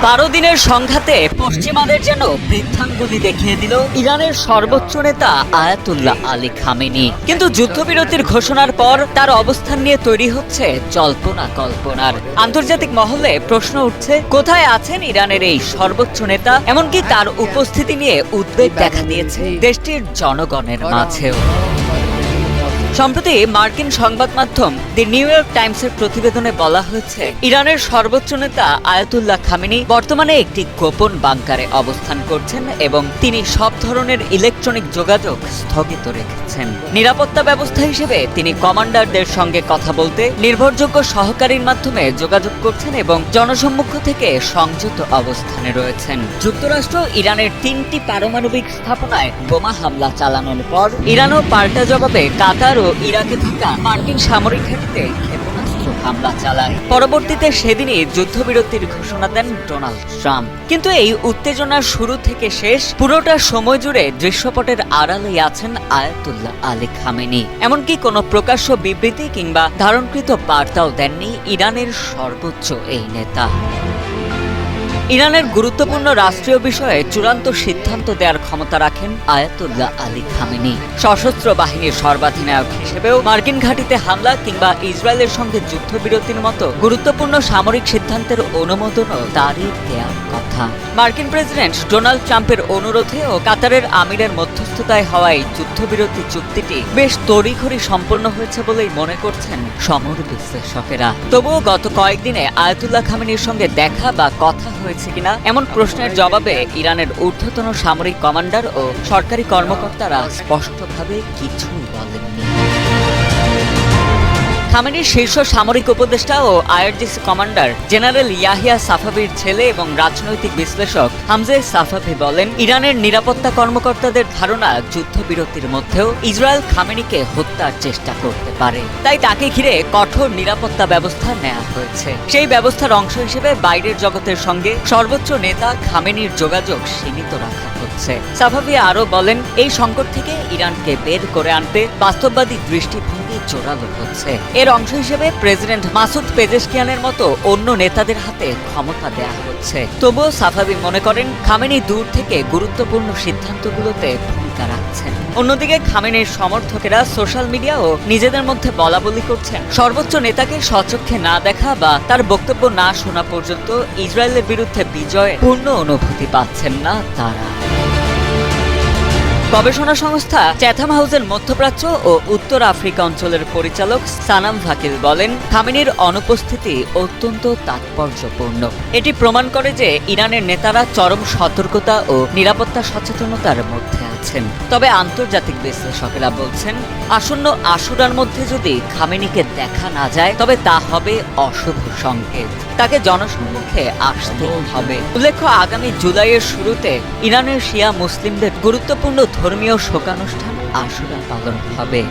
12 দিনের সংঘাতে পশ্চিমাদের যেন বৃদ্ধাঙ্গুলি দেখিয়ে দিল ইরানের সর্বোচ্চ নেতা আয়াতুল্লাহ আলী খামেনি। কিন্তু যুদ্ধবিরতির ঘোষণার পর তার অবস্থান নিয়ে তৈরি হচ্ছে জল্পনা কল্পনার। আন্তর্জাতিক মহলে প্রশ্ন উঠছে, কোথায় আছেন ইরানের এই সর্বোচ্চ নেতা? এমনকি তার উপস্থিতি নিয়ে উদ্বেগ দেখা দিয়েছে দেশটির জনগণের মাঝেও। সম্প্রতি মার্কিন সংবাদ মাধ্যম দি নিউ ইয়র্ক টাইমসের প্রতিবেদনে বলা হয়েছে, ইরানের সর্বোচ্চ নেতা আয়াতুল্লাহ খামেনি বর্তমানে একটি গোপন বাংকারে অবস্থান করছেন এবং তিনি সব ধরনের ইলেকট্রনিক যোগাযোগ স্থগিত রেখেছেন। নিরাপত্তা ব্যবস্থা হিসেবে তিনি কমান্ডারদের সঙ্গে কথা বলতে নির্ভরযোগ্য সহকারীর মাধ্যমে যোগাযোগ করছেন এবং জনসম্মুখ থেকে সংযত অবস্থানে রয়েছেন। যুক্তরাষ্ট্র ইরানের 3টি পারমাণবিক স্থাপনায় বোমা হামলা চালানোর পর ইরানও পাল্টা জবাবে কাতার ও ইরাকে থাকা মার্কিন সামরিক ঘাঁটিতে ক্ষেপণাস্ত্র হামলা চালায়। পরবর্তীতে সেদিনই যুদ্ধবিরতির ঘোষণা দেন ডোনাল্ড ট্রাম্প। কিন্তু এই উত্তেজনার শুরু থেকে শেষ পুরোটা সময় জুড়ে দৃশ্যপটের আড়ালেই আছেন আয়াতুল্লাহ আলী খামেনি। এমনকি কোনো প্রকাশ্য বিবৃতি কিংবা ধারণকৃত বার্তাও দেননি ইরানের সর্বোচ্চ এই নেতা। ইরানের গুরুত্বপূর্ণ রাষ্ট্রীয় বিষয়ে চূড়ান্ত সিদ্ধান্ত দেওয়ার ক্ষমতা রাখেন আয়াতুল্লাহ আলী খামেনি। সশস্ত্র বাহিনীর সর্বাধিনায়ক হিসেবেও মার্কিন ঘাঁটিতে হামলা কিংবা ইসরায়েলের সঙ্গে যুদ্ধবিরতির মতো গুরুত্বপূর্ণ সামরিক সিদ্ধান্তের অনুমোদনও তারই দেওয়ার কথা। মার্কিন প্রেসিডেন্ট ডোনাল্ড ট্রাম্পের অনুরোধে ও কাতারের আমিরের মধ্যস্থতায় হওয়া এই যুদ্ধবিরতি চুক্তিটি বেশ তড়িঘড়ি সম্পন্ন হয়েছে বলেই মনে করছেন সমর বিশ্লেষকেরা। তবুও গত কয়েকদিনে আয়াতুল্লাহ খামেনির সঙ্গে দেখা বা কথা হয়েছে কিনা এমন প্রশ্নের জবাবে ইরানের ঊর্ধ্বতন সামরিক কমান্ডার ও সরকারি কর্মকর্তারা স্পষ্টভাবে কিছুই বলেননি। খামেনির শীর্ষ সামরিক উপদেষ্টা ও আইআরজিসি কমান্ডার জেনারেল ইয়াহিয়া সাফাভির ছেলে এবং রাজনৈতিক বিশ্লেষক হামজা সাফাভি বলেন, ইরানের নিরাপত্তা কর্মকর্তাদের ধারণা যুদ্ধবিরতির মধ্যেও ইসরায়েল খামেনিকে হত্যার চেষ্টা করতে পারে। তাই তাকে ঘিরে কঠোর নিরাপত্তা ব্যবস্থা নেওয়া হয়েছে। সেই ব্যবস্থার অংশ হিসেবে বাইরের জগতের সঙ্গে সর্বোচ্চ নেতা খামেনির যোগাযোগ সীমিত রাখা হচ্ছে। সাফাভি আরও বলেন, এই সংকট থেকে ইরানকে বের করে আনতে বাস্তববাদী দৃষ্টিভঙ্গি জোরালো হচ্ছে। এর অংশ হিসেবে প্রেসিডেন্ট মাসুদ পেজেশকিয়ানের মতো অন্য নেতাদের হাতে ক্ষমতা দেয়া হচ্ছে। তবুও সাফাভি মনে করেন, খামেনি দূর থেকে গুরুত্বপূর্ণ সিদ্ধান্তগুলোতে ভূমিকা রাখছেন। অন্যদিকে খামেনির সমর্থকেরা সোশ্যাল মিডিয়া ও নিজেদের মধ্যে বলাবলি করছেন, সর্বোচ্চ নেতাকে স্বচক্ষে না দেখা বা তার বক্তব্য না শোনা পর্যন্ত ইসরায়েলের বিরুদ্ধে বিজয়ের পূর্ণ অনুভূতি পাচ্ছেন না তারা। গবেষণা সংস্থা চ্যাথাম হাউসের মধ্যপ্রাচ্য ও উত্তর আফ্রিকা অঞ্চলের পরিচালক সানাম ভাকিল বলেন, খামেনির অনুপস্থিতি অত্যন্ত তাৎপর্যপূর্ণ। এটি প্রমাণ করে যে ইরানের নেতারা চরম সতর্কতা ও নিরাপত্তা সচেতনতার মধ্যে আছেন। তবে আন্তর্জাতিক বিশ্লেষকেরা বলছেন, আসন্ন আশুরার মধ্যে যদি খামেনিকে দেখা না যায় তবে তা হবে অশুভ সংকেত। তাকে জনসম্মুখে আসতে হবে। উল্লেখ্য, আগামী জুলাইয়ের শুরুতে ইরানের শিয়া মুসলিমদের গুরুত্বপূর্ণ ধর্মীয় শোকানুষ্ঠান আশুরা পালন হবে।